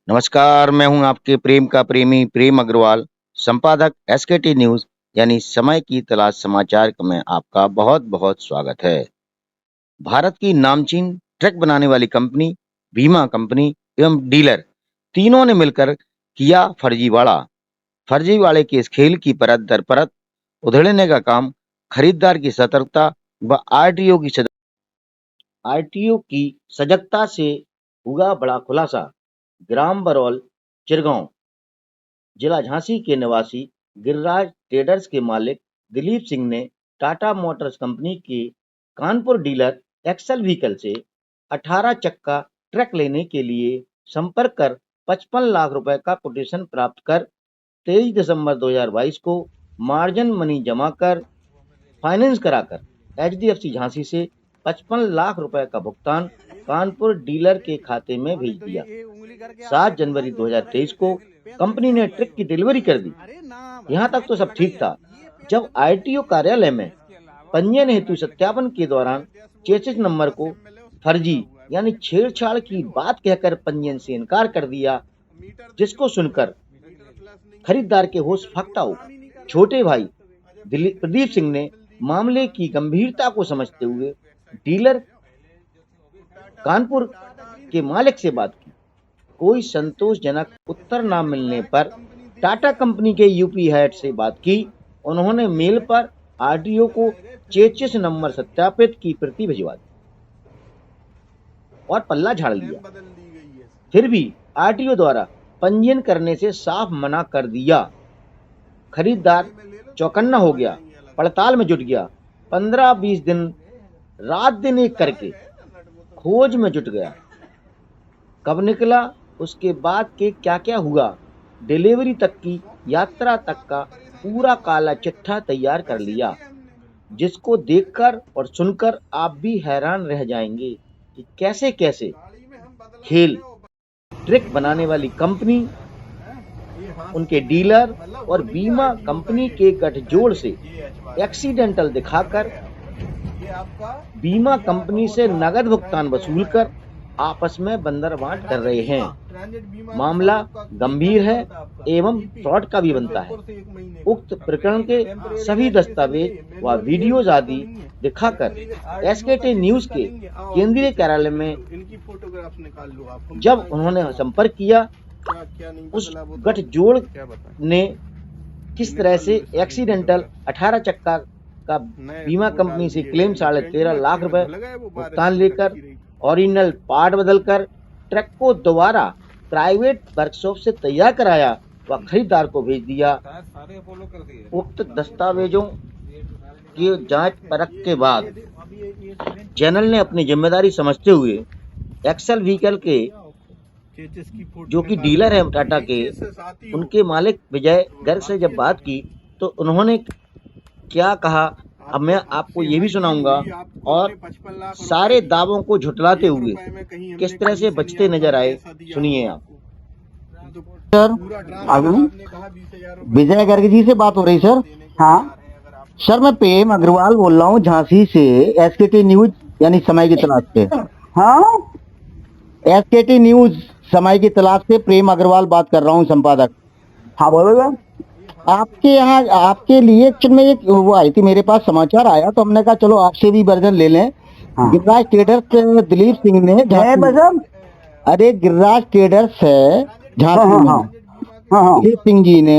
नमस्कार, मैं हूँ आपके प्रेम का प्रेमी प्रेम अग्रवाल, संपादक एसकेटी न्यूज़ यानी समय की तलाश समाचार में आपका बहुत-बहुत स्वागत है। भारत की नामचीन ट्रक बनाने वाली कंपनी, बीमा कंपनी एवं डीलर तीनों ने मिलकर किया फर्जीवाड़ा। फर्जीवाड़े के इस खेल की परत दर परत उधेड़ने का काम खरीदार की सतर्कता व आरटीओ की सजगता से हुआ बड़ा खुलासा। ग्राम बरौल, चिरगांव, जिला झांसी के निवासी गिरिराज ट्रेडर्स के मालिक दिलीप सिंह ने टाटा मोटर्स कंपनी के कानपुर डीलर एक्सल व्हीकल से 18 चक्का ट्रक लेने के लिए संपर्क कर 55 लाख रुपए का कोटेशन प्राप्त कर 23 दिसंबर 2022 को मार्जिन मनी जमा कर फाइनेंस कराकर एचडीएफसी झांसी से 55 लाख रुपए का भुगतान कानपुर डीलर के खाते में भेज दिया। 7 जनवरी 2023 को कंपनी ने ट्रक की डिलीवरी कर दी। यहाँ तक तो सब ठीक था, जब आरटीओ कार्यालय में पंजीयन हेतु सत्यापन के दौरान चेसिस नंबर को फर्जी यानी छेड़छाड़ की बात कहकर पंजीयन से इनकार कर दिया, जिसको सुनकर खरीदार के होश फाख्ता हो। छोटे भाई प्रदीप सिंह ने मामले की गंभीरता को समझते हुए डीलर कानपुर के मालिक से बात की। कोई संतोषजनक उत्तर न मिलने पर टाटा कंपनी के यूपी हेड से बात की। उन्होंने मेल पर आरटीओ को चेसिस नंबर सत्यापित की प्रति भिजवा दी और पल्ला झाड़ लिया। फिर भी आरटीओ द्वारा पंजीयन करने से साफ मना कर दिया। खरीदार चौकन्ना हो गया, पड़ताल में जुट गया। 15-20 दिन रात दिन एक करके खोज में जुट गया। कब निकला, उसके बाद के क्या क्या हुआ, डिलीवरी तक की यात्रा तक का पूरा काला चिट्ठा तैयार कर लिया, जिसको देखकर और सुनकर आप भी हैरान रह जाएंगे कि कैसे कैसे खेल ट्रक बनाने वाली कंपनी, उनके डीलर और बीमा कंपनी के गठजोड़ से एक्सीडेंटल दिखाकर बीमा कंपनी से नगद भुगतान वसूलकर आपस में बंदरबांट कर रहे हैं। मामला गंभीर है एवं फ्रॉड का भी बनता है। उक्त प्रकरण के सभी दस्तावेज व वीडियोज आदि दिखाकर एसकेटी न्यूज के केंद्रीय कार्यालय में जब उन्होंने संपर्क किया, उस गठजोड़ ने किस तरह से एक्सीडेंटल 18 चक्का का बीमा कंपनी से क्लेम 13.5 लाख रुपए भुगतान लेकर ओरिजिनल पार्ट बदलकर ट्रक को दोबारा प्राइवेट वर्कशॉप से तैयार कराया व खरीदार को भेज दिया। उक्त दस्तावेजों की जांच परख के बाद चैनल ने अपनी जिम्मेदारी समझते हुए एक्सल व्हीकल के जो कि डीलर है टाटा के, उनके मालिक विजय गर्ग से जब बात की तो उन्होंने क्या कहा, अब मैं आपको ये भी सुनाऊंगा और सारे दावों को झुटलाते हुए किस तरह से बचते नजर आए, सुनिए आप। सर, विजय गर्ग जी से बात हो रही सर? हाँ सर, मैं प्रेम अग्रवाल बोल रहा हूँ झांसी से, एसकेटी न्यूज यानी समय की तलाश से। हाँ एसकेटी न्यूज समय की तलाश से प्रेम अग्रवाल बात कर रहा हूँ, संपादक। हाँ बोलो। आपके यहाँ आपके लिए एक्चुअल में एक वो आई थी, मेरे पास समाचार आया तो हमने कहा चलो आपसे भी वर्जन ले लें। हाँ। गिरिराज ट्रेडर्स दिलीप सिंह ने अरे गिरिराज ट्रेडर्स है झांसी में। हाँ दिलीप सिंह जी ने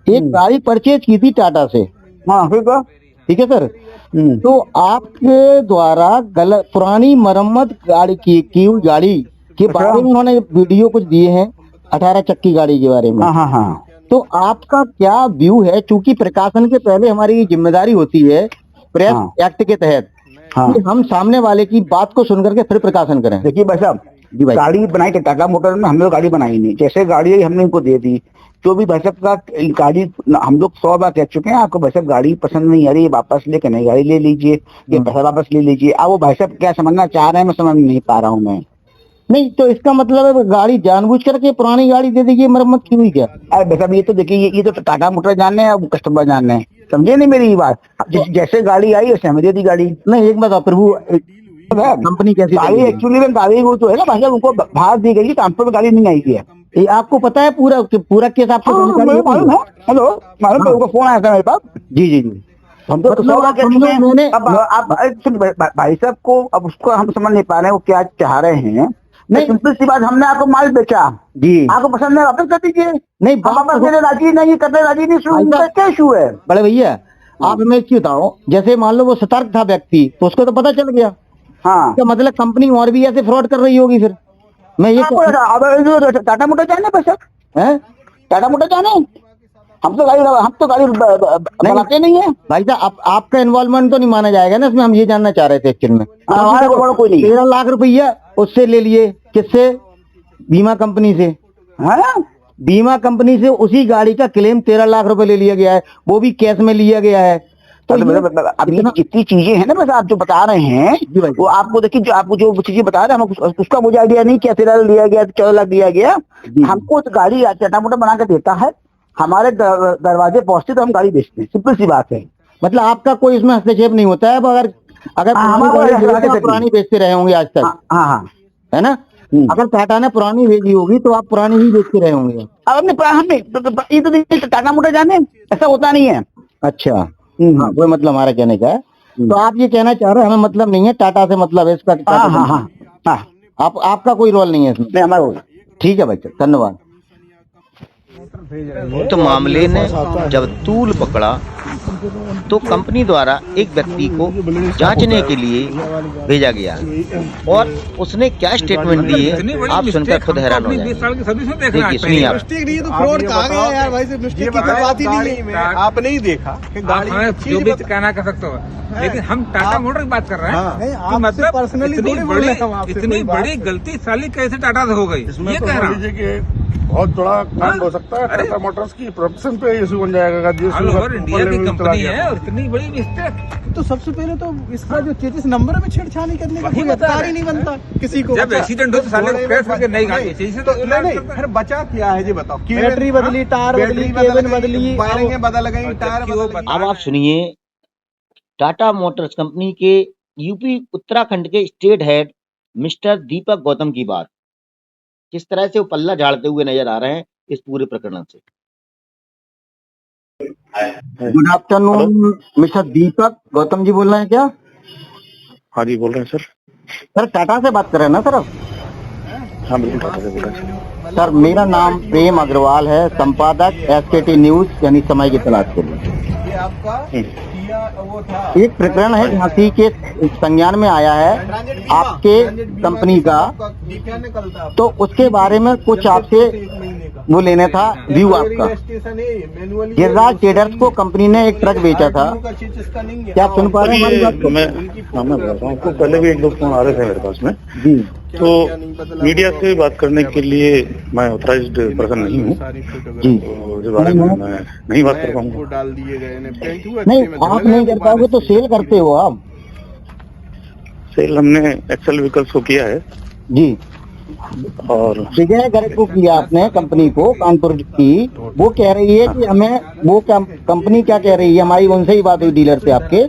एक गाड़ी परचेज की थी टाटा से। हाँ ठीक है सर। तो आपके द्वारा गलत पुरानी मरम्मत गाड़ी की हुई गाड़ी के बारे में उन्होंने वीडियो कुछ दिए हैं, 18 चक्की गाड़ी के बारे में। हाँ हाँ। तो आपका क्या व्यू है, चूंकि प्रकाशन के पहले हमारी जिम्मेदारी होती है प्रेस एक्ट के तहत कि हम सामने वाले की बात को सुन करके फिर प्रकाशन करें। देखिए भाई साहब, जी भाई, गाड़ी बनाई थी टाटा मोटर में, हम लोग गाड़ी बनाई नहीं। जैसे गाड़ी आई हमने इनको दे दी। जो भी भाई साहब का गाड़ी हम लोग 100 बार कह चुके हैं, आपको भाई साहब गाड़ी पसंद नहीं आ रही, वापस लेके नई गाड़ी ले लीजिए, ये पैसा वापस ले लीजिए। अब वो भाई साहब क्या समझना चाह रहे हैं मैं समझ नहीं पा रहा हूँ मैं। नहीं तो इसका मतलब है गाड़ी जानबूझ करके पुरानी गाड़ी दे दीजिए, मरम्मत की हुई क्या? अरे भाई साहब ये तो देखिए, ये तो टाटा मोटर जानने हैं, कस्टमर जानने हैं, समझे नहीं मेरी बात। जैसे गाड़ी आई वैसे हमें दे दी गाड़ी। नहीं एक बात प्रभु, कंपनी कैसी गाड़ी एक्चुअली में गाड़ी वो तो है ना भाई साहब, उनको बाहर दी गई, कानपुर में गाड़ी नहीं आई है। ये आपको पता है पूरा पूरा केस आपको जानकारी मुझे होती मालूम है? है। हेलो, मालूम है, उनका फोन आया था मेरे पास। जी जी जी। हम तो मतलब 100 बार कह हम चुके लोग हैं। मैंने अब आप सुन भाई साहब को, अब उसको हम समझ नहीं पा रहे हैं वो क्या चाह रहे हैं। नहीं। सिंपल सी बात, हमने आपको माल बेचा, जी आपको पसंद है वापस कर दीजिए। नहीं, हम बात वापस लेने राजी नहीं, करने राजी नहीं, भाई उनका साहब, क्या इशू है? बड़े भैया आप हमें एक चीज बताओ, जैसे मान लो वो सतर्क था व्यक्ति तो उसको तो पता चल गया, हाँ, इसका मतलब कंपनी और भी ऐसे फ्रॉड कर रही होगी फिर। मैं ये आपको अब टाटा मोटर जाने भाई साहब, है टाटा मोटर जाने? हम तो गाड़ी बनाते नहीं है। भाई साहब, आपका इन्वॉल्वमेंट तो नहीं माना जाएगा ना इसमें। हम ये जानना चाह रहे थे एक्चुअल में। हमारा कोई नहीं है। 13 लाख रुपया उससे ले लिए, किससे? बीमा कंपनी से। हाँ? बीमा कंपनी से उसी गाड़ी का क्लेम 13 लाख रुपए ले लिया गया है, वो भी कैश में लिया गया है। तो अभी जितनी चीजें हैं ना, बस आप जो बता रहे हैं वो आपको देखिए, जो आपको जो चीजें बता रहे हैं हम उसका मुझे आइडिया नहीं, क्या 13 लिया गया, 14 लाख दिया गया। हमको गाड़ी चटा मोटा बना के देता है, हमारे दरवाजे पहुंचते तो हम गाड़ी बेचते हैं, सिंपल सी बात है। मतलब आपका कोई इसमें हस्तक्षेप नहीं होता है। अब अगर पुरानी बेचते रहे होंगे आज तक, हाँ हाँ, है ना? अगर टाटा ने पुरानी भेजी होगी तो आप पुरानी ही बेचते रहे होंगे। अब हमने ये तो टाटा मोटर जाने, ऐसा होता नहीं है। अच्छा, हाँ, वो मतलब हमारा कहने का है। तो आप ये कहना चाह रहे हैं हमें मतलब नहीं है, टाटा से मतलब है इसका। हाँ हाँ हाँ हाँ, आपका कोई रोल नहीं है इसमें? नहीं, हमारा रोल। ठीक है भाई, धन्यवाद। तो मामले ने जब तूल पकड़ा तो कंपनी द्वारा एक व्यक्ति को जांचने के लिए भेजा गया और उसने क्या स्टेटमेंट दिए आप सुनकर खुद हैरान हो जाएंगे। देखिए सुनिए आप। तो फ्रॉड कहा गया यार भाई, से मिस्टेक की तो बात ही नहीं है। आपने ही देखा कि गाड़ी जो भी कहना कर सकते हो, लेकिन हम टाटा मोटर की बात कर रहे हैं। आप मतलब पर्सनली इतनी बड़ी गलती साली कैसे टाटा से हो गई, ये कह रहा हूँ। बहुत बड़ा कांड हो सकता है। टाटा मोटर्स की प्रोडक्शन पे इशू बन जाएगा। ऑल ओवर इंडिया की कंपनी है और इतनी बड़ी मिस्टेक। तो सबसे पहले तो इसका जो 33 नंबर में छेड़छाड़ी करने का कोई अधिकार ही नहीं बनता किसी को। जब एक्सीडेंट हो तो साले को क्रैश करके नई गाड़ी चाहिए तो नहीं, फिर बचा क्या है जी बताओ? बैटरी बदली, टायर बदली, केबिन बदली, वायरिंग बदल गई, टायर बदल गई। अब आप सुनिए टाटा मोटर्स कंपनी के यूपी उत्तराखंड के स्टेट हेड मिस्टर दीपक गौतम की बात, किस तरह से वो पल्ला झाड़ते हुए नजर आ रहे हैं इस पूरे प्रकरण से। गुड आफ्टरनून मिस्टर दीपक गौतम जी बोल रहे हैं क्या? हाँ जी, बोल रहे हैं सर। सर टाटा से बात कर रहे हैं ना सर आप? हाँ बिल्कुल, टाटा से बोल रहे हैं सर मेरा नाम प्रेम अग्रवाल है, संपादक एसकेटी न्यूज यानी समय की तलाश के लिए। ये आपका वो था, एक प्रकरण है झांसी के संज्ञान में आया है आपके कंपनी का, तो उसके बारे में कुछ आपसे वो लेना था व्यू आपका। गिरिराज ट्रेडर्स को कंपनी ने एक ट्रक बेचा था, क्या आप सुन पा रहे हैं हमारी बात को? मैं बोल रहा हूँ, आपको पहले भी एक दो फोन आ रहे थे मेरे पास में जी। तो मीडिया से बात करने के लिए मैं ऑथराइज्ड पर्सन नहीं हूँ जी, तो इस बारे में मैं नहीं बात कर पाऊंगा। डाल दिए गए नहीं आप नहीं कर पाओगे तो सेल करते हो आप? सेल हमने एक्सेल व्हीकल्स को किया है जी, और विजय गर्ग को किया आपने, कंपनी को कानपुर की। वो कह रही है कि हमें वो कंपनी क्या कह रही है, हमारी उनसे ही बात हुई डीलर से आपके,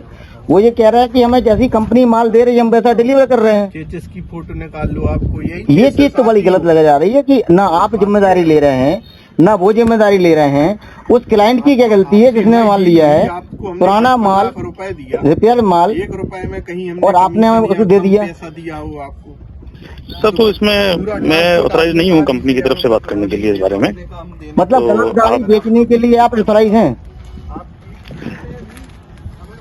वो ये कह रहा है कि हमें जैसी कंपनी माल दे रही है हम वैसा डिलीवर कर रहे हैं। चेचिस की फोटो निकाल लो आपको, ये चीज तो बड़ी गलत लग जा रही है कि ना आप जिम्मेदारी ले रहे हैं ना वो जिम्मेदारी ले रहे हैं। उस क्लाइंट की क्या गलती है जिसने माल लिया है, पुराना माल, रुपए दिया, रिपेयर माल, 1 रुपए में कहीं और आपने हमें उसको दे दिया। पैसा दिया हो आपको। सर तो इसमें मैं ऑथराइज नहीं हूँ कंपनी की तरफ से बात करने के लिए इस बारे में। मतलब तो गलत गाड़ी आप- बेचने के लिए आप ऑथराइज हैं?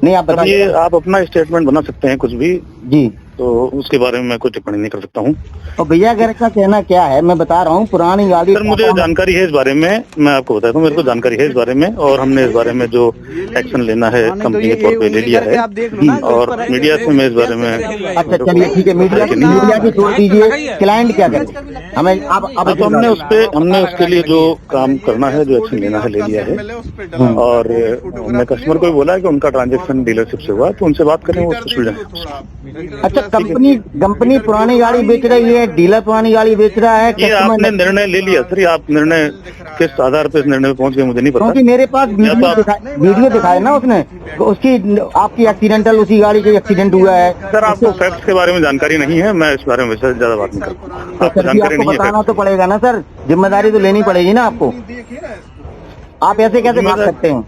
नहीं आप अब बताइए। ये आप अपना स्टेटमेंट बना सकते हैं कुछ भी, जी, तो उसके बारे में मैं कुछ टिप्पणी नहीं कर सकता हूँ। और भैया घर का कहना क्या है, मैं बता रहा हूँ पुरानी गाड़ी। सर मुझे जानकारी है इस बारे में, मैं आपको बताता हूँ, मेरे को जानकारी है इस बारे में और हमने इस बारे में जो एक्शन लेना है कंपनी के तौर पे ले लिया है और मीडिया से मैं इस बारे में। अच्छा चलिए ठीक है, मीडिया की छोड़ दीजिए, क्लाइंट क्या करे हमें आप तो हमने उसके लिए जो काम करना है, जो एक्शन लेना है, ले लिया है और मैं कस्टमर को भी बोला है कि उनका ट्रांजेक्शन डीलरशिप से हुआ तो उनसे बात करें, वो सुलझाएं। अच्छा, कंपनी पुरानी गाड़ी बेच रही है, डीलर पुरानी गाड़ी बेच रहा है। ये आपने निर्णय ले लिया सर, ये आप निर्णय किस आधार पर इस निर्णय में पहुंच गए मुझे नहीं पता। क्योंकि मेरे पास वीडियो दिखाया ना उसने, उसकी आपकी एक्सीडेंटल, उसी गाड़ी का एक्सीडेंट हुआ है। सर आपको फैक्ट्स के बारे में जानकारी नहीं है, मैं इस बारे में ज्यादा बात नहीं करता। आपको जानकारी नहीं है, बताना तो पड़ेगा ना सर, जिम्मेदारी तो लेनी पड़ेगी ना आपको। आप ऐसे कैसे बात सकते हैं?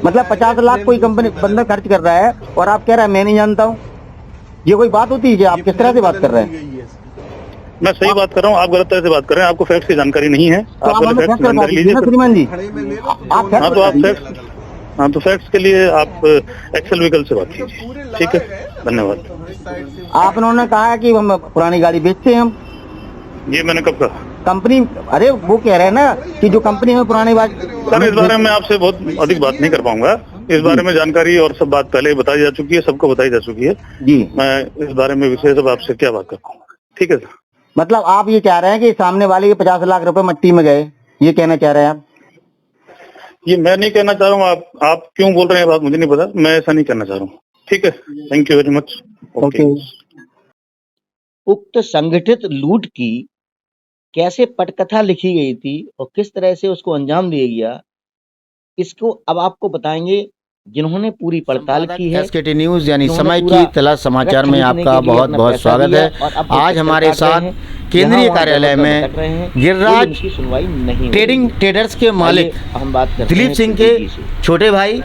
मतलब 50 लाख कोई कंपनी बंदा खर्च कर रहा है और आप कह रहे हैं मैं नहीं जानता हूँ, ये कोई बात होती है? आप किस तरह से बात कर रहे हैं? मैं सही बात कर रहा हूँ, आप गलत तरह से बात कर रहे हैं। आपको फैक्ट्स की जानकारी नहीं है, तो आप हमें फैक्ट बता दीजिए ना श्रीमान जी। हाँ तो फैक्ट्स के लिए आप एक्सेल व्हीकल से बात कीजिए, ठीक है, धन्यवाद। आप उन्होंने कहा कि हम पुरानी गाड़ी बेचते हैं हम, ये मैंने कब कहा? कंपनी, अरे वो कह रहे हैं ना कि जो कंपनी में पुरानी बात। सर इस बारे में आपसे बहुत अधिक बात नहीं कर पाऊंगा, इस बारे में जानकारी और सब बात पहले ही बताई जा चुकी है, सबको बताई जा चुकी है जी। मैं इस बारे में विशेष अब आपसे क्या बात कर पाऊंगा, ठीक है सर। मतलब आप ये कह रहे हैं कि सामने वाले के 50 लाख रुपए मिट्टी में गए, ये कहना चाह रहे हैं आप? ये मैं नहीं कहना चाह रहा हूँ, आप क्यों बोल रहे हैं बात मुझे नहीं पता, मैं ऐसा नहीं करना चाह रहा हूँ, ठीक है, thank you very much. Okay. उक्त संगठित लूट की कैसे पटकथा लिखी गई थी और किस तरह से उसको अंजाम दिया गया, इसको अब आपको बताएंगे जिन्होंने पूरी पड़ताल की है। SKT न्यूज यानी समय की तलाश समाचार में आपका बहुत बहुत स्वागत है। आज हमारे साथ केंद्रीय कार्यालय में गिरिराज ट्रेडर्स के मालिक हम बात करते दिलीप सिंह के छोटे भाई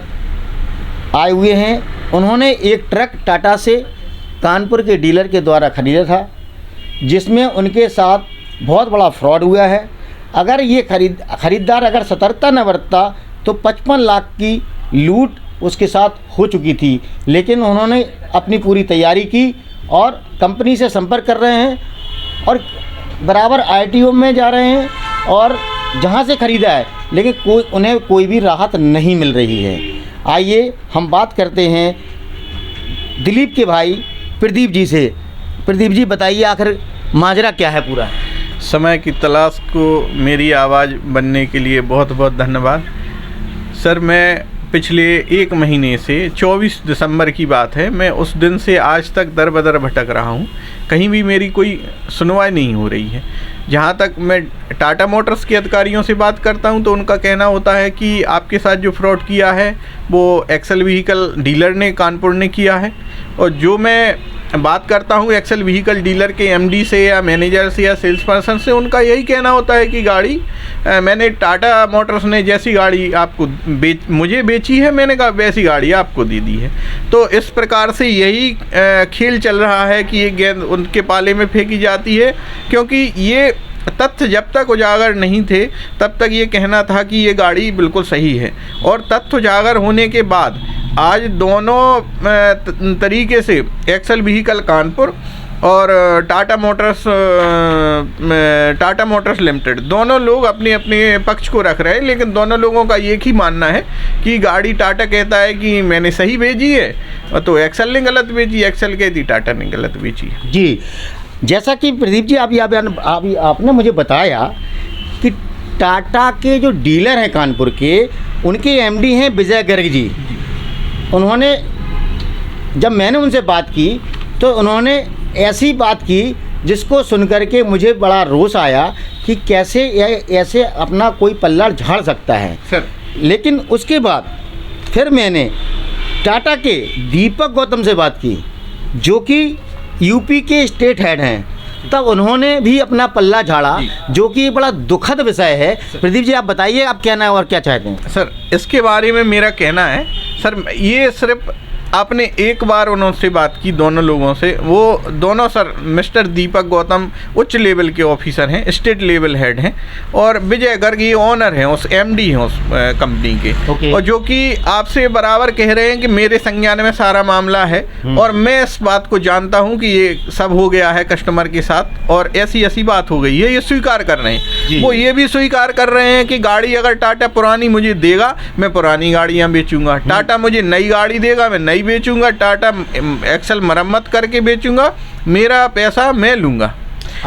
आए हुए हैं। उन्होंने एक ट्रक टाटा से कानपुर के डीलर के द्वारा खरीदा था, जिसमें उनके साथ बहुत बड़ा फ्रॉड हुआ है। अगर ये खरीदार अगर सतर्कता न बरतता तो 55 लाख की लूट उसके साथ हो चुकी थी, लेकिन उन्होंने अपनी पूरी तैयारी की और कंपनी से संपर्क कर रहे हैं और बराबर ITO में जा रहे हैं और जहां से ख़रीदा है, लेकिन उन्हें कोई भी राहत नहीं मिल रही है। आइए हम बात करते हैं दिलीप के भाई प्रदीप जी से। प्रदीप जी बताइए आखिर माजरा क्या है पूरा? समय की तलाश को मेरी आवाज़ बनने के लिए बहुत बहुत धन्यवाद सर। मैं पिछले 1 महीने से 24 दिसंबर की बात है, मैं उस दिन से आज तक दर बदर भटक रहा हूँ, कहीं भी मेरी कोई सुनवाई नहीं हो रही है। जहाँ तक मैं टाटा मोटर्स के अधिकारियों से बात करता हूँ तो उनका कहना होता है कि आपके साथ जो फ्रॉड किया है वो एक्सेल व्हीकल डीलर ने कानपुर ने किया है, और जो मैं बात करता हूँ एक्सेल व्हीकल डीलर के MD से या मैनेजर से या सेल्स पर्सन से, उनका यही कहना होता है कि गाड़ी मैंने टाटा मोटर्स ने जैसी गाड़ी आपको मुझे बेची है, मैंने कहा वैसी गाड़ी आपको दे दी है। तो इस प्रकार से यही खेल चल रहा है कि ये गेंद उनके पाले में फेंकी जाती है, क्योंकि ये तथ्य जब तक उजागर नहीं थे तब तक ये कहना था कि ये गाड़ी बिल्कुल सही है, और तथ्य उजागर होने के बाद आज दोनों तरीके से एक्सेल व्हीकल कानपुर और टाटा मोटर्स लिमिटेड दोनों लोग अपने अपने पक्ष को रख रहे हैं, लेकिन दोनों लोगों का एक ही मानना है कि गाड़ी टाटा कहता है कि मैंने सही भेजी है तो एक्सेल ने गलत भेजी, एक्सेल कहती टाटा ने गलत भेजी है। जी, जैसा कि प्रदीप जी आपने मुझे बताया कि टाटा के जो डीलर हैं कानपुर के, उनके MD हैं विजय गर्ग जी। उन्होंने जब मैंने उनसे बात की तो उन्होंने ऐसी बात की जिसको सुनकर के मुझे बड़ा रोष आया कि कैसे ऐसे अपना कोई पल्ला झाड़ सकता है सर। लेकिन उसके बाद फिर मैंने टाटा के दीपक गौतम से बात की, जो कि UP के स्टेट हेड हैं, तब उन्होंने भी अपना पल्ला झाड़ा, जो कि बड़ा दुखद विषय है। प्रदीप जी आप बताइए आप क्या ना और क्या चाहते हैं? सर इसके बारे में मेरा कहना है सर, ये सिर्फ आपने एक बार उनसे बात की दोनों लोगों से, वो दोनों सर मिस्टर दीपक गौतम उच्च लेवल के ऑफिसर हैं, स्टेट लेवल हेड हैं, और विजय गर्ग ये ऑनर हैं, उस MD हैं उस कंपनी के। और जो कि आपसे बराबर कह रहे हैं कि मेरे संज्ञान में सारा मामला है और मैं इस बात को जानता हूं कि ये सब हो गया है कस्टमर के साथ और ऐसी ऐसी बात हो गई है, ये स्वीकार कर रहे हैं। वो ये भी स्वीकार कर रहे हैं कि गाड़ी अगर टाटा पुरानी मुझे देगा मैं पुरानी गाड़ियाँ बेचूंगा, टाटा मुझे नई गाड़ी देगा मैं नई बेचूंगा, टाटा एक्सेल मरम्मत करके बेचूंगा, मेरा पैसा मैं लूँगा।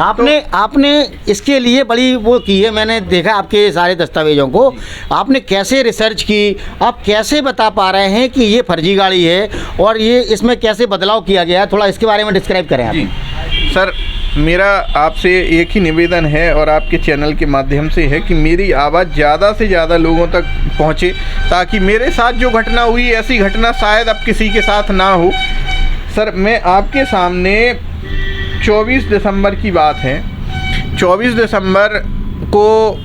आपने इसके लिए बड़ी वो की है, मैंने देखा आपके सारे दस्तावेजों को। आपने कैसे रिसर्च की, आप कैसे बता पा रहे हैं कि ये फर्जी गाड़ी है और ये इसमें कैसे बदलाव किया गया है, थोड़ा इसके बारे में डिस्क्राइब करें आप। जी सर, मेरा आपसे एक ही निवेदन है और आपके चैनल के माध्यम से है कि मेरी आवाज़ ज़्यादा से ज़्यादा लोगों तक पहुँचे, ताकि मेरे साथ जो घटना हुई ऐसी घटना शायद अब किसी के साथ ना हो। सर, मैं आपके सामने 24 दिसंबर की बात है, 24 दिसंबर को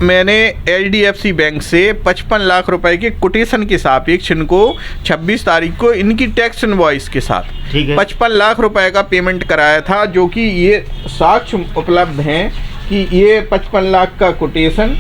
मैंने HDFC बैंक से 55 लाख रुपए के कोटेशन के सापेक्ष इनको 26 तारीख को इनकी टैक्स इनवॉइस के साथ 55 लाख रुपए का पेमेंट कराया था, जो कि ये साक्ष्य उपलब्ध हैं कि ये 55 लाख का कोटेशन,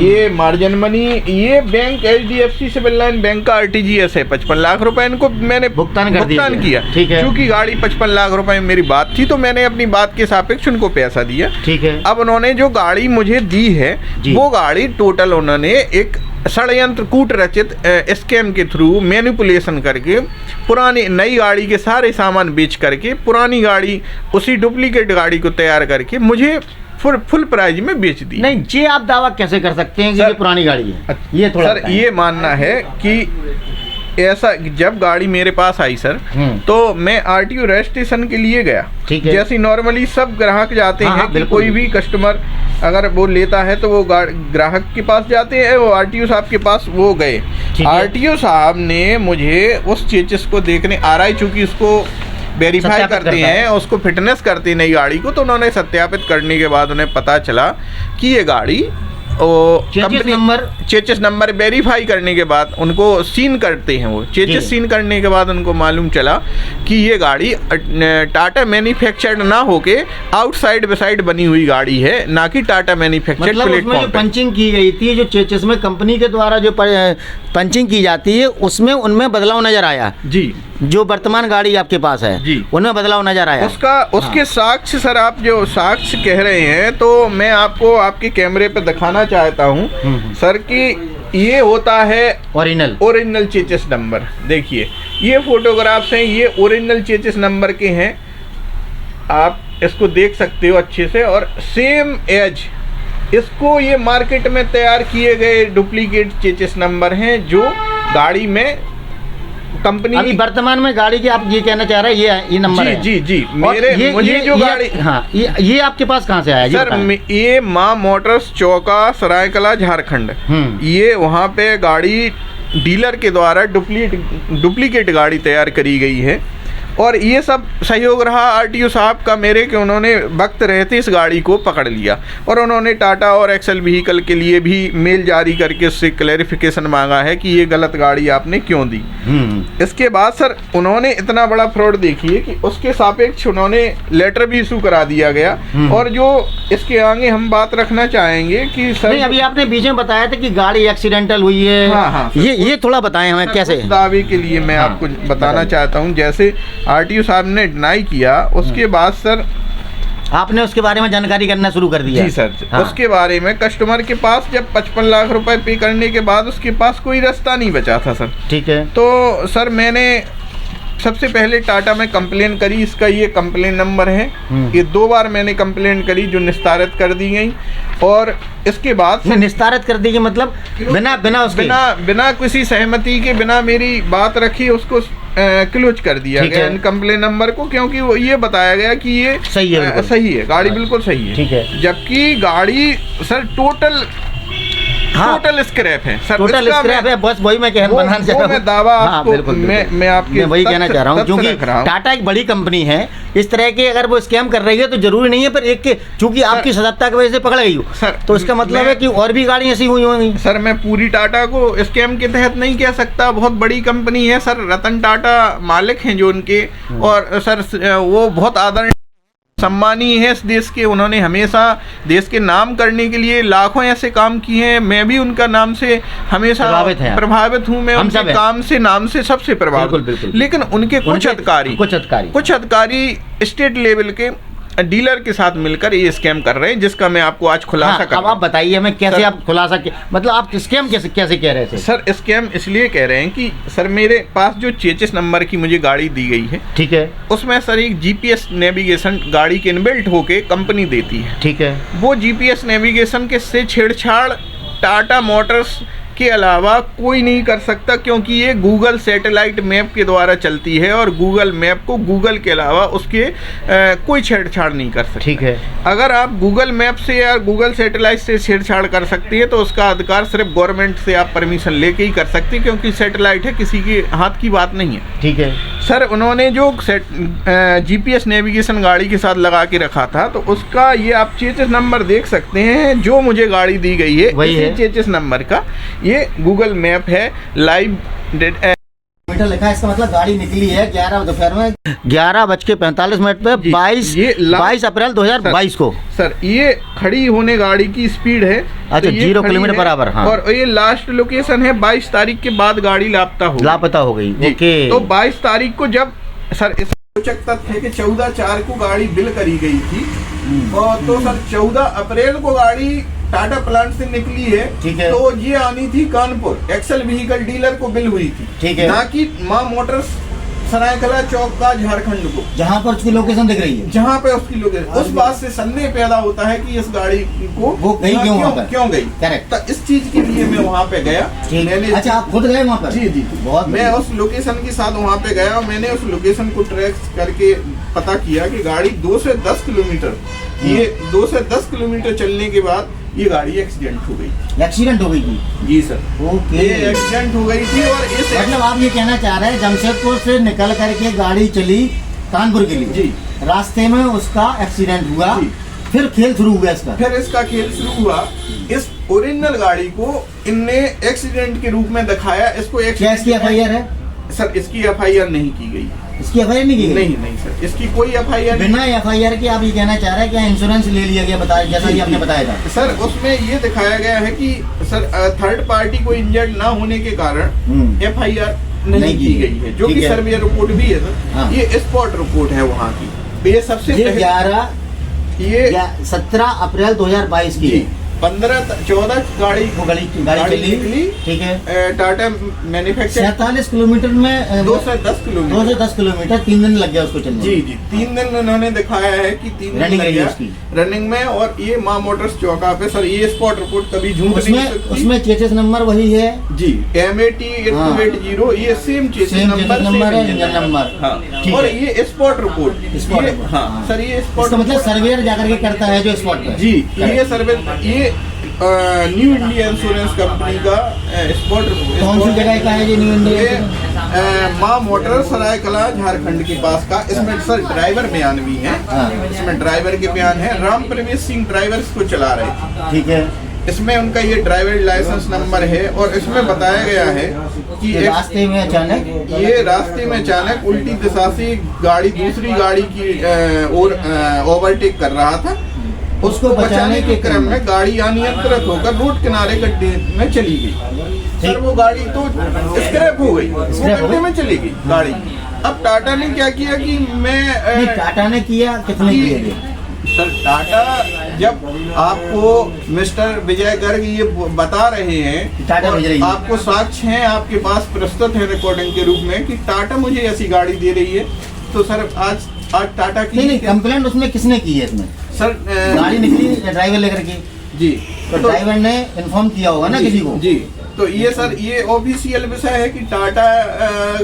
ये मार्जिन मनी, ये bank HDFC civil line bank का RTGS है। 55 लाख रुपए इनको मैंने भुगतान किया। ठीक है। क्योंकि गाड़ी 55 लाख रुपए में मेरी बात थी, तो मैंने अपनी बात के सापेक्ष उनको पैसा दिया। ठीक है। अब उन्होंने जो गाड़ी मुझे दी है, वो गाड़ी टोटल उन्होंने एक षड्यंत्र कूट रचित स्कैम के थ्रू मैनिपुलेशन करके पुरानी नई गाड़ी के सारे सामान बेच करके पुरानी गाड़ी, उसी डुप्लीकेट गाड़ी को तैयार करके मुझे फुल प्राइस में बेच दी। नहीं, ये आप दावा कैसे कर सकते हैं कि ये पुरानी गाड़ी है? ये थोड़ा सर, ये मानना है कि ऐसा, जब गाड़ी मेरे पास आई सर, तो मैं RTO रजिस्ट्रेशन के लिए गया। ठीक है। जैसे नॉर्मली सब ग्राहक जाते हैं कि कोई भी कस्टमर अगर वो लेता है तो वो ग्राहक के पास जाते हैं, वो RTO साहब के पास वो गए। RTO साहब ने मुझे उस चेचिस को देखने RI, चूंकि उसको वेरीफाई करते हैं, उसको फिटनेस करते हैं नई गाड़ी को, तो उन्होंने सत्यापित करने के बाद उन्हें पता चला कि ये गाड़ी चेचिस नंबर वेरीफाई करने के बाद उनको सीन करते हैं, वो चेचिस सीन करने के बाद उनको मालूम चला कि ये गाड़ी टाटा मैन्युफैक्चर्ड ना होके आउटसाइड बेसाइड बनी हुई गाड़ी है, ना कि टाटा मैन्युफैक्चर्ड प्लेटफॉर्म पे। पंचिंग की गई थी, जो चेचिस में कंपनी के द्वारा जो पंचिंग की जाती है, उसमें उनमें बदलाव नजर आया। जी, जो वर्तमान गाड़ी आपके पास है जी, उनमें बदलाव नजर आया। उसके साक्ष्य सर, आप जो साक्ष्य कह रहे हैं, तो मैं आपको आपके कैमरे पे दिखाना चाहता हूँ सर कि ये होता है ओरिजिनल चेचिस नंबर। देखिए, ये फोटोग्राफ्स हैं, ये ओरिजिनल चेचिस नंबर के हैं, आप इसको देख सकते हो अच्छे से। और सेम एज इसको ये मार्केट में तैयार किए गए डुप्लीकेट चेचिस नंबर हैं, जो गाड़ी में कंपनी अभी वर्तमान में गाड़ी की आप ये कहना चाह रहे हैं, ये नंबर है? जी जी, मुझे जो गाड़ी, हाँ, ये आपके पास कहाँ से आया सर? ये माँ मोटर्स चौका, सरायकला, झारखंड। ये वहाँ पे गाड़ी डीलर के द्वारा डुप्लीकेट गाड़ी तैयार करी गई है, और ये सब सहयोग रहा RTO साहब का मेरे, कि उन्होंने वक्त रहते इस गाड़ी को पकड़ लिया, और उन्होंने टाटा और एक्सेल व्हीकल के लिए भी मेल जारी करके उससे क्लैरिफिकेशन मांगा है कि ये गलत गाड़ी आपने क्यों दी। इसके बाद सर उन्होंने इतना बड़ा फ्रॉड देखिए कि उसके सापेक्ष उन्होंने लेटर भी इशू करा दिया गया। और जो इसके आगे हम बात रखना चाहेंगे कि सर, अभी आपने बीच में बताया था कि गाड़ी एक्सीडेंटल हुई है। हाँ, ये थोड़ा बताएं हमें कैसे। दावे के लिए मैं आपको बताना चाहता हूँ, जैसे RTO साहब ने डिनाई किया, उसके बाद सर आपने उसके बारे में जानकारी करना शुरू कर दिया। जी सर, उसके बारे में कस्टमर के पास जब 55 लाख रुपए पे करने के बाद उसके पास कोई रास्ता नहीं बचा था सर। ठीक है। तो सर मैंने सबसे पहले टाटा में कंप्लेन करी, इसका ये कंप्लेन नंबर है। ये 2 बार मैंने कंप्लेन करी, जो निस्तारित कर दी गई, और इसके बाद निस्तारित कर दी गई मतलब बिना किसी सहमति के, बिना मेरी बात रखी, उसको क्लोज कर दिया गया इन कंप्लेन नंबर को, क्योंकि वो ये बताया गया कि ये सही है, गाड़ी बिल्कुल सही है। ठीक है। जबकि गाड़ी सर टोटल स्क्रैप है सर, टोटल स्क्रैप है। बस वही मैं बनाना चाह रहा हूँ, मैं दावा आपको, मैं वही कहना चाह रहा हूँ, क्योंकि टाटा एक बड़ी कंपनी है, इस तरह के अगर वो स्कैम कर रही है तो जरूरी नहीं है पर एक के, चूंकि आपकी सजगता की वजह से पकड़ गई हो सर, तो इसका मतलब है कि और भी गाड़ी ऐसी हुई होंगी। सर मैं पूरी टाटा को स्कैम के तहत नहीं कह सकता, बहुत बड़ी कंपनी है सर, रतन टाटा मालिक हैं जो उनके, और सर वो बहुत आदरणीय सम्मानीय है इस देश के। उन्होंने हमेशा देश के नाम करने के लिए लाखों ऐसे काम किए हैं, मैं भी उनका नाम से हमेशा प्रभावित हूँ, मैं उनके काम से, नाम से सबसे प्रभावित। लेकिन उनके कुछ अधिकारी स्टेट लेवल के डीलर के साथ मिलकर ये स्कैम कर रहे हैं, जिसका मैं आपको आज खुलासा कर अब रहा आप हूं। बताइए हमें कैसे आप खुलासा मतलब आप स्कैम कैसे कह रहे थे? सर स्कैम इसलिए कह रहे हैं कि सर मेरे पास जो चेचिस नंबर की मुझे गाड़ी दी गई है, ठीक है, उसमें सर एक जीपीएस नेविगेशन गाड़ी के इनबिल्ट होके कंपनी देती है। ठीक है, वो जीपीएस नेविगेशन के से छेड़छाड़ टाटा मोटर्स के अलावा कोई नहीं कर सकता, क्योंकि ये गूगल सैटेलाइट मैप के द्वारा चलती है और गूगल मैप को गूगल के अलावा उसके कोई छेड़छाड़ नहीं कर सकता। ठीक है। अगर आप गूगल मैप से या गूगल सैटेलाइट से छेड़छाड़ कर सकती है तो उसका अधिकार सिर्फ गवर्नमेंट से आप परमिशन लेके ही कर सकती है, क्योंकि सैटेलाइट है, किसी के हाथ की बात नहीं है। ठीक है सर, उन्होंने जो जीपीएस नेविगेशन गाड़ी के साथ लगा के रखा था, तो उसका ये आप चेचिस नंबर देख सकते हैं, जो मुझे गाड़ी दी गई है वही है चेचिस नंबर का ये गूगल मैप है लाइव मीटर लिखा है। इसका मतलब गाड़ी निकली है 11 दोपहर में 11:45 पे जी, 22 अप्रैल 2022 को। सर ये खड़ी होने गाड़ी की स्पीड है, अच्छा, तो ये 0 खड़ी किलोमीटर है, बराबर। हाँ। और ये लास्ट लोकेशन है 22 तारीख के बाद गाड़ी लापता हो गई। जी। ओके। तो 22 तारीख को जब सर इस रोचक तथ्य है कि 14/4 को गाड़ी बिल करी गई थी, और तो सर 14 अप्रैल को गाड़ी टाटा प्लांट से निकली है। ठीक है। तो ये आनी थी कानपुर, एक्सेल व्हीकल डीलर को बिल हुई थी। ठीक है। ना कि माँ मोटर्स सरायकला चौक का झारखंड को, जहाँ पर उसकी लोकेशन दिख रही है, जहाँ पे उसकी लोकेशन, उस बात से संदेह पैदा होता है कि इस गाड़ी को वो गई क्यों गई। करेक्ट। तो इस चीज के लिए मैं वहाँ पे गया। मैंने अच्छा, आप खुद गए वहाँ पर? जी जी, बहुत मैं उस लोकेशन के साथ वहाँ पे गया और मैंने उस लोकेशन को ट्रैक करके पता किया कि गाड़ी 2 से 10 किलोमीटर, ये 2 से 10 किलोमीटर चलने के बाद ये गाड़ी एक्सीडेंट हो गई। एक्सीडेंट हो गई थी? जी सर। ओके। ये एक्सीडेंट हो गई थी। और इस मतलब आप ये कहना चाह रहे हैं जमशेदपुर से निकल करके गाड़ी चली कानपुर के लिए जी, रास्ते में उसका एक्सीडेंट हुआ, जी। फिर खेल शुरू हुआ इसका। फिर इसका खेल शुरू हुआ। इस ओरिजिनल गाड़ी को इनने एक्सीडेंट के रूप में दिखाया। इसको क्या इसकी FIR है? सर इसकी FIR नहीं की गई। इसकी FIR नहीं की गई? नहीं सर, इसकी कोई FIR बिना FIR के आप ये कहना चाह रहे हैं कि इंश्योरेंस ले लिया गया, बताया जैसा कि आपने बताया था। सर उसमें ये दिखाया गया है कि सर थर्ड पार्टी को इंजर्ड ना होने के कारण FIR नहीं की गई है, जो कि सर्वे रिपोर्ट भी है सर। हाँ। ये स्पॉट रिपोर्ट है वहाँ की। तो ये सबसे ये 17 अप्रैल 2022 की 14 गाड़ी चली। ठीक है। टाटा मैन्युफैक्चर 47 किलोमीटर में 2 से 10 किलोमीटर 3 दिन लग गया उसको चलने। जी जी, 3 दिन उन्होंने दिखाया है कि 3 दिन रनिंग लग गया उसकी रनिंग में। और ये माँ मोटर्स चौका पे सर ये स्पॉट रिपोर्ट कभी झूठ नहीं सकती। उसमें चेचिस नंबर वही है जी, MAT8280, ये सेम चेसिस नंबर है, इंजन नंबर। हाँ। और ये स्पॉट रिपोर्ट, हाँ सर, ये स्पॉट मतलब सर्वेयर जाकर के करता है जो स्पॉट पर। जी, ये सर्वे, ये न्यू इंडिया इंश्योरेंस कंपनी का स्पॉट रिपोर्ट। कौन सी जगह का है ये न्यू इंडिया? माँ मोटर सरायकला झारखंड के पास का। इसमें सर ड्राइवर बयान भी है। इसमें ड्राइवर के बयान है। राम प्रवेश सिंह ड्राइवर इसको चला रहे थे। ठीक है। इसमें उनका ये ड्राइवर लाइसेंस नंबर है। और इसमें बताया गया है कि रास्ते में अचानक उल्टी दिशा से गाड़ी दूसरी गाड़ी की और ओवरटेक कर रहा था। उसको बचाने के क्रम में गाड़ी अनियंत्रित होकर रोड किनारे गड्ढे में चली गई। सर वो गाड़ी तो स्क्रैप हो गई, वो गड्ढे में चली गई गाड़ी। अब टाटा ने क्या किया कि टाटा ने किया, कितने किए? सर टाटा, जब आपको मिस्टर विजय गर्ग ये बता रहे हैं, टाटा भेज रही है, आपको साक्ष्य हैं आपके पास प्रस्तुत है रिकॉर्डिंग के रूप में कि टाटा मुझे ऐसी गाड़ी दे रही है, तो सर आज टाटा की नहीं, कंप्लेंट उसमें किसने की है? इसमें सर गाड़ी निकली ड्राइवर लेकर के जी, तो ड्राइवर ने इन्फॉर्म किया होगा ना किसी को। जी, तो ये सर ये ऑफिशियल विषय है कि टाटा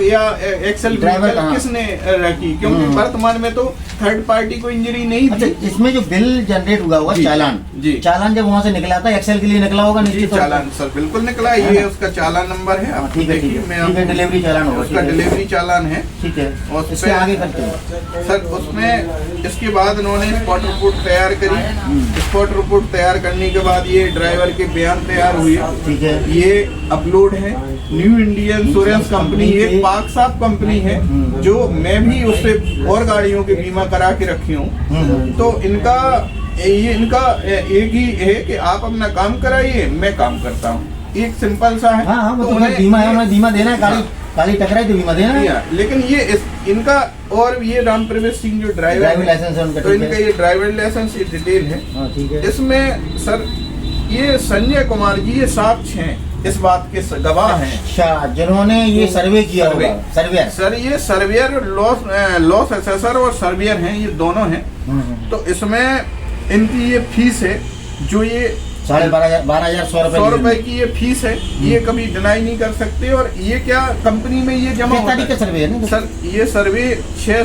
या एक्सेल ड्राइवर किसने रखी, क्योंकि वर्तमान में तो थर्ड पार्टी को इंजरी नहीं थी। अच्छा, इसमें जो बिल जनरेट हुआ हुआ चालान, जी, चालान जब वहाँ से निकला था एक्सेल के लिए निकला होगा। जी, चालान सर बिल्कुल निकला। ये उसका चालान नंबर है। ठीक है, डिलीवरी चालान होगा, उसका डिलीवरी चालान है। ठीक है। और इसके आगे करते हैं सर उसमें इसके बाद उन्होंने स्पॉट रिपोर्ट तैयार करी। स्पॉट रिपोर्ट तैयार करने के बाद ये ड्राइवर के बयान तैयार हुए। ठीक है। ये अपलोड है। न्यू इंडिया इंश्योरेंस कंपनी एक पाक साफ कंपनी है, जो मैं भी उससे और गाड़ियों के बीमा करा के रखी हूँ। तो इनका एक ही है कि आप अपना काम कराइए, मैं काम करता हूँ। एक सिंपल सा है। हाँ, तो बीमा है, उन्हें बीमा देना है। काली टकराई तो बीमा देना। लेकिन ये इनका और ये राम प्रवेश सिंह जो ड्राइवर लाइसेंस है उनका, तो इनका ये ड्राइवर लाइसेंस ये डिटेल है। ठीक है। इसमें सर ये संजय कुमार जी ये साक्ष्य हैं, इस बात के गवाह हैं। अच्छा, जिन्होंने ये सर्वे किया होगा। सर्वेयर सर, ये सर्वेयर लॉस असेसर और सर्वेयर हैं, ये दोनों हैं। तो इसमें इनकी ये फीस है जो ये 12,100 रुपए की ये फीस है, ये कभी डिनाई नहीं कर सकते। और ये क्या कंपनी में ये जमा होता है। सर्वे है ना सर, ये सर्वे 6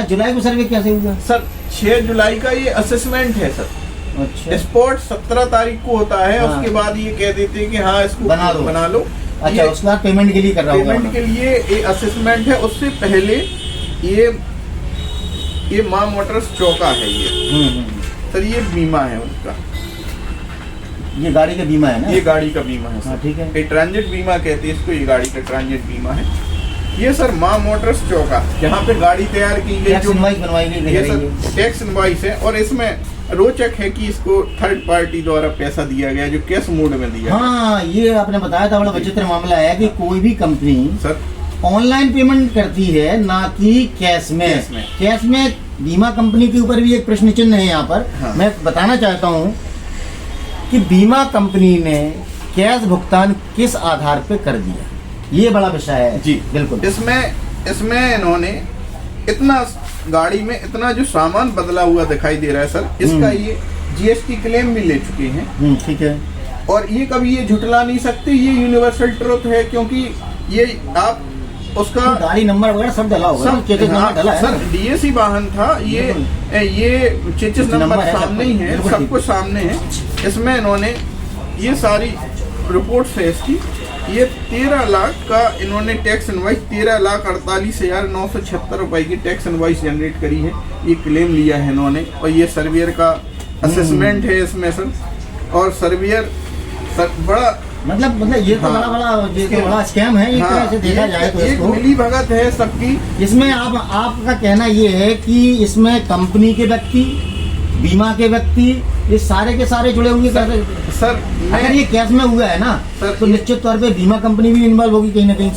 जुलाई को सर्वे कैसे हुआ सर? 6 जुलाई का ये असेसमेंट है सर। अच्छा, स्पॉट 17 तारीख को होता है। हाँ। उसके बाद ये कह देते हैं कि हाँ इसको बना लो। अच्छा, उसके बाद पेमेंट के लिए कर रहा हूँ। पेमेंट के लिए ये असेसमेंट है। उससे पहले ये माँ मोटर्स चौका है ये सर, ये बीमा है उनका, ये गाड़ी का बीमा है ना? ये गाड़ी का बीमा है सर। ठीक है। ये ट्रांजिट बीमा कहते हैं इसको, ये गाड़ी का ट्रांजिट बीमा है। ये सर माँ मोटर्स चौका, जहाँ पे गाड़ी तैयार की गई, जो बनवाई गई, ये सर टैक्स इनवॉइस है। और इसमें रोचक है कि इसको थर्ड पार्टी द्वारा पैसा दिया गया, जो कैश मोड में दिया। हाँ, ये आपने बताया था, बड़ा विचित्र मामला है कि कोई भी कंपनी सर ऑनलाइन पेमेंट करती है, ना कि कैश में। बीमा कंपनी के ऊपर भी एक प्रश्न चिन्ह है यहाँ पर। हाँ। मैं बताना चाहता हूँ कि बीमा कंपनी ने कैश भुगतान किस आधार पे कर दिया, ये बड़ा विषय है जी। बिल्कुल। इसमें इन्होंने इतना गाड़ी में इतना जो सामान बदला हुआ दिखाई दे रहा है सर, इसका ये जीएसटी क्लेम भी ले चुके हैं। ठीक है। और ये कभी ये झुटला नहीं सकते, ये यूनिवर्सल ट्रुथ है, क्योंकि ये आप उसका तो गाड़ी नंबर वगैरह सब डला होगा, नंबर डला है सर। डीएसी वाहन था ये चेचिस नंबर सामने ही है, सब कुछ सामने है। इसमें इन्होंने ये सारी रिपोर्ट्स है इसकी। ये 13 लाख का इन्होंने टैक्स इनवॉइस 13,48,976 रुपए की टैक्स इनवॉइस जनरेट करी है। ये क्लेम लिया है इन्होंने। और ये सर्वेयर का असेसमेंट है इसमें सर। और सर्वेयर सर बड़ा मतलब ये तो बड़ा स्कैम है एक तरह से देखा जाए तो। एक मिली भगत है सबकी इसमें। आपका कहना ये है कि इसमें कंपनी के व्यक्ति, बीमा के व्यक्ति, ये सारे के सारे जुड़े होंगे सर। अगर ये कैश में हुआ है ना सर, तो निश्चित तौर पे बीमा कंपनी भी इन्वॉल्व होगी कहीं ना कहीं।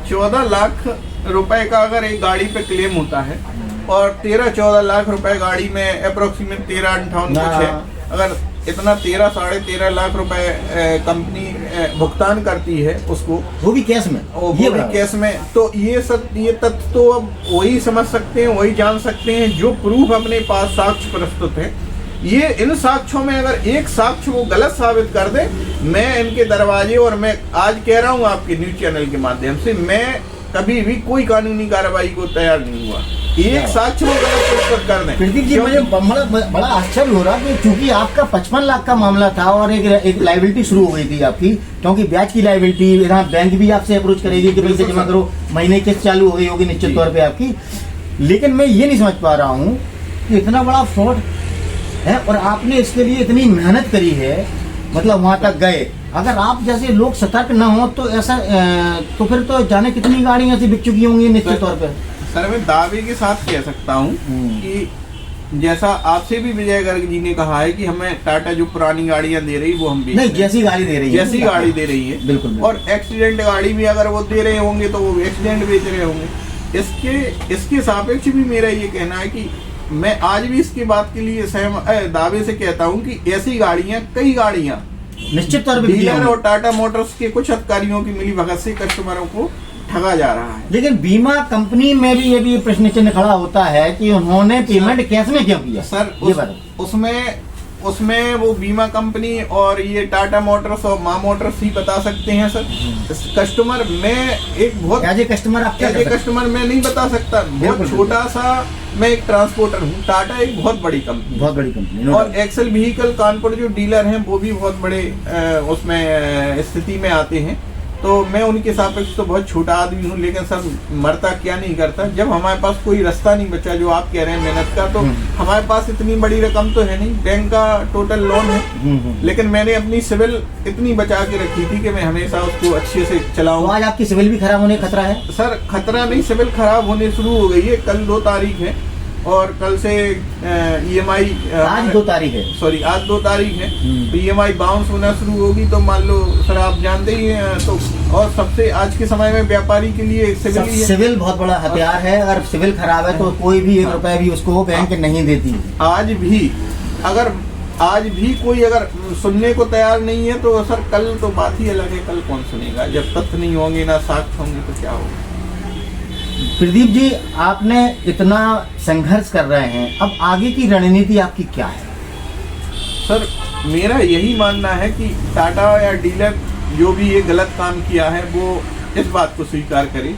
14 लाख रुपए का अगर एक गाड़ी पे क्लेम होता है और 13-14 लाख रुपए गाड़ी में अप्रोक्सीमेट 13-58 कुछ है, अगर इतना 13-13.5 लाख रुपए कंपनी भुगतान करती है उसको, वो भी कैश में, तो ये तथ्य तो अब वही समझ सकते हैं, वही जान सकते हैं जो प्रूफ अपने पास साक्ष्य प्रस्तुत है। ये इन साक्ष्यों में अगर एक साक्ष्य वो गलत साबित कर दे, मैं इनके दरवाजे, और मैं आज कह रहा हूँ आपके न्यूज चैनल के माध्यम से, मैं कभी भी कोई कानूनी कार्रवाई को तैयार नहीं हुआ। एक साक्ष्य वो गलत प्रस्तुत कर दें। प्रदीप जी, मुझे बड़ा आश्चर्य हो रहा कि चूंकि आपका 55 लाख का मामला था और एक लायबिलिटी शुरू हो गई थी आपकी, क्योंकि ब्याज की लायबिलिटी, यहाँ बैंक भी आपसे अप्रोच करेगी कि पैसे जमा करो, महीने किस्त चालू हो गई होगी निश्चित तौर पे आपकी। लेकिन मैं ये नहीं समझ पा रहा हूँ कि इतना बड़ा फ्रॉड है और आपने इसके लिए इतनी मेहनत करी है, मतलब वहां तक गए। अगर आप जैसे लोग सतर्क न हो तो ऐसा तो फिर तो जाने कितनी गाड़ियां ऐसी बिक चुकी होंगी निश्चित तौर पे। सर, मैं दावे के साथ कह सकता हूँ कि जैसा आपसे भी विजय गर्ग जी ने कहा है कि हमें टाटा जो पुरानी गाड़ियां दे रही वो हम भी नहीं, जैसी गाड़ी दे रही है, जैसी गाड़ी दे रही है बिल्कुल। और एक्सीडेंट गाड़ी भी अगर वो दे रहे होंगे तो वो एक्सीडेंट बेच रहे होंगे। इसके सापेक्ष भी मेरा ये कहना है कि मैं आज भी इसकी बात के लिए दावे से कहता हूँ कि ऐसी गाड़ियां, कई गाड़ियां निश्चित तौर पर डीलर और टाटा मोटर्स के कुछ अधिकारियों की मिली भगत से कस्टमरों को ठगा जा रहा है। लेकिन बीमा कंपनी में भी ये भी प्रश्न चिन्ह खड़ा होता है कि उन्होंने पेमेंट कैश में क्यों किया सर? उसमें वो बीमा कंपनी और ये टाटा मोटर्स और माँ मोटर्स ही बता सकते हैं सर। कस्टमर मैं एक बहुत कस्टमर मैं नहीं बता सकता। बहुत छोटा सा मैं एक ट्रांसपोर्टर हूँ। टाटा एक बहुत बड़ी कंपनी और एक्सेल व्हीकल कानपुर जो डीलर हैं वो भी बहुत बड़े उसमें स्थिति में आते हैं। तो मैं उनके सापेक्ष तो बहुत छोटा आदमी हूँ। लेकिन सर, मरता क्या नहीं करता, जब हमारे पास कोई रास्ता नहीं बचा जो आप कह रहे हैं मेहनत का, तो हमारे पास इतनी बड़ी रकम तो है नहीं, बैंक का टोटल लोन है, लेकिन मैंने अपनी सिविल इतनी बचा के रखी थी कि मैं हमेशा उसको अच्छे से चलाऊं। तो आज आपकी सिविल भी खराब होने का खतरा है? सर, खतरा नहीं, सिविल खराब होने शुरू हो गई है। कल 2 तारीख है और कल से EMI आज 2 तारीख है। सॉरी आज 2 तारीख है, तो EMI बाउंस होना शुरू होगी। तो मान लो सर आप जानते ही हैं, तो और सबसे आज के समय में व्यापारी के लिए सिविल ही है। सिविल बहुत बड़ा हथियार है, अगर सिविल खराब है तो कोई भी 1 रुपया भी उसको बैंक नहीं देती। आज भी कोई अगर सुनने को तैयार नहीं है तो सर कल तो बात ही अलग है, कल कौन सुनेगा? जब तथ्य नहीं होंगे ना साक्ष्य होंगे तो क्या होगा? प्रदीप जी, आपने इतना संघर्ष कर रहे हैं, अब आगे की रणनीति आपकी क्या है? सर मेरा यही मानना है कि टाटा या डीलर जो भी ये गलत काम किया है वो इस बात को स्वीकार करे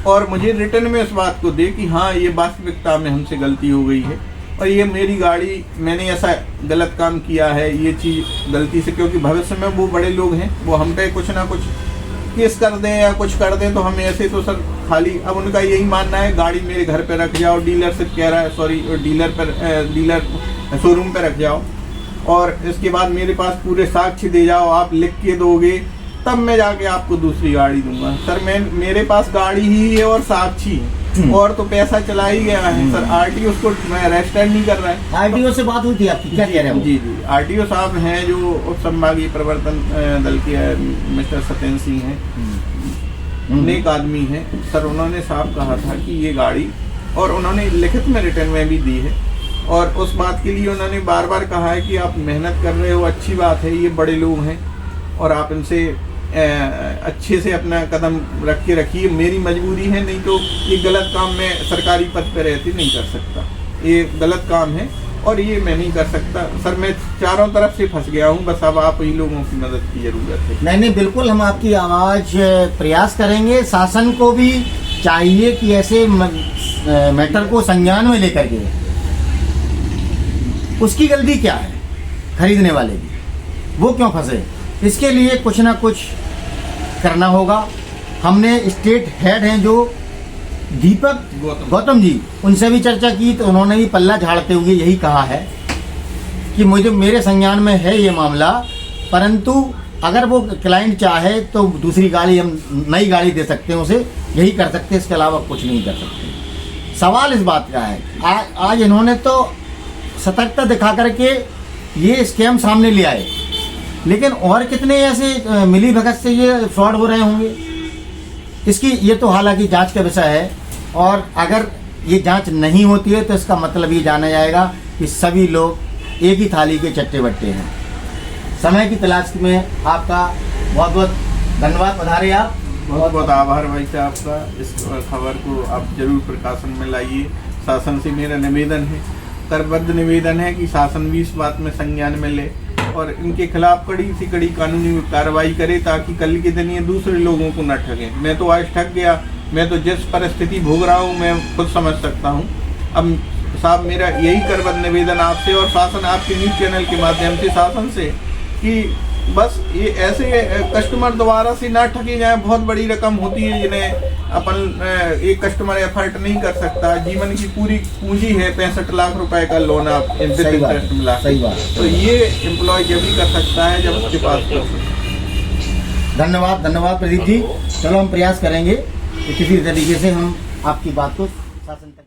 और मुझे रिटर्न में इस बात को दे कि हाँ ये वास्तविकता में हमसे गलती हो गई है और ये मेरी गाड़ी, मैंने ऐसा गलत काम किया है, ये चीज़ गलती से, क्योंकि भविष्य में वो बड़े लोग हैं, वो हम पे कुछ ना कुछ केस कर दें या कुछ कर दें तो हम ऐसे तो सर खाली, अब उनका यही मानना है गाड़ी मेरे घर पे रख जाओ, डीलरशिप कह रहा है, सॉरी डीलर शोरूम पे रख जाओ और इसके बाद मेरे पास पूरे साक्ष्य दे जाओ, आप लिख के दोगे तब मैं जाके आपको दूसरी गाड़ी दूंगा। सर मेरे पास गाड़ी ही है और साक्षी है और तो पैसा चला ही गया है सर। RTO उसको रजिस्टर नहीं कर रहा है। RTO से बात हुई थी आपकी, क्या कह रहे हैं? जी RTO साहब हैं जो उप संभागीय प्रवर्तन दल के मिस्टर सत्येंद्र सिंह हैं, नेक आदमी हैं सर। उन्होंने साहब कहा था कि ये गाड़ी, और उन्होंने लिखित में रिटर्न में भी दी है और उस बात के लिए उन्होंने बार बार कहा है कि आप मेहनत कर रहे हो, अच्छी बात है, ये बड़े लोग हैं और आप इनसे अच्छे से अपना कदम रख के रखिए। मेरी मजबूरी है, नहीं तो ये गलत काम मैं सरकारी पद पर रहती नहीं कर सकता, ये गलत काम है और ये मैं नहीं कर सकता सर। मैं चारों तरफ से फंस गया हूँ, बस अब आप ही लोगों की मदद की जरूरत है। नहीं बिल्कुल, हम आपकी आवाज प्रयास करेंगे। शासन को भी चाहिए कि ऐसे मैटर को संज्ञान में लेकर के, उसकी गलती क्या है खरीदने वाले की, वो क्यों फंसे, इसके लिए कुछ ना कुछ करना होगा। हमने स्टेट हेड हैं जो दीपक गौतम जी, उनसे भी चर्चा की तो उन्होंने भी पल्ला झाड़ते हुए यही कहा है कि मुझे मेरे संज्ञान में है ये मामला, परंतु अगर वो क्लाइंट चाहे तो दूसरी गाड़ी, हम नई गाड़ी दे सकते हैं उसे, यही कर सकते हैं, इसके अलावा कुछ नहीं कर सकते। सवाल इस बात का है, आज इन्होंने तो सतर्कता दिखा करके ये स्कैम सामने ले आए, लेकिन और कितने ऐसे मिली भगत से ये फ्रॉड हो रहे होंगे, इसकी ये तो हालांकि जांच का विषय है। और अगर ये जांच नहीं होती है तो इसका मतलब ये जाना जाएगा कि सभी लोग एक ही थाली के चट्टे बट्टे हैं। समय की तलाश में आपका बहुत बहुत धन्यवाद, पधारे आप। बहुत बहुत आभार भाई साहब का। इस खबर को आप जरूर प्रकाशन में लाइए। शासन से मेरा निवेदन है, करबद्ध निवेदन है कि शासन भी इस बात में संज्ञान में ले और इनके खिलाफ कड़ी से कड़ी कानूनी कार्रवाई करे, ताकि कल के दिन ये दूसरे लोगों को न ठगे। मैं तो आज ठग गया, मैं तो जिस परिस्थिति भोग रहा हूँ मैं खुद समझ सकता हूँ। अब साहब मेरा यही करबद्ध निवेदन आपसे और शासन, आपके न्यूज़ चैनल के माध्यम से शासन से, कि बस ये ऐसे कस्टमर दोबारा से ना ठगे जाए। बहुत बड़ी रकम होती है जिन्हें अपन एक कस्टमर एफर्ट नहीं कर सकता। जीवन की पूरी पूंजी है 65 लाख रुपए का लोन आप इंटरेस्ट मिला, तो ये एम्प्लॉय जब भी कर सकता है जब उसके पास। धन्यवाद प्रदीप जी। चलो हम प्रयास करेंगे कि किसी तरीके से हम आपकी बात को शासन तक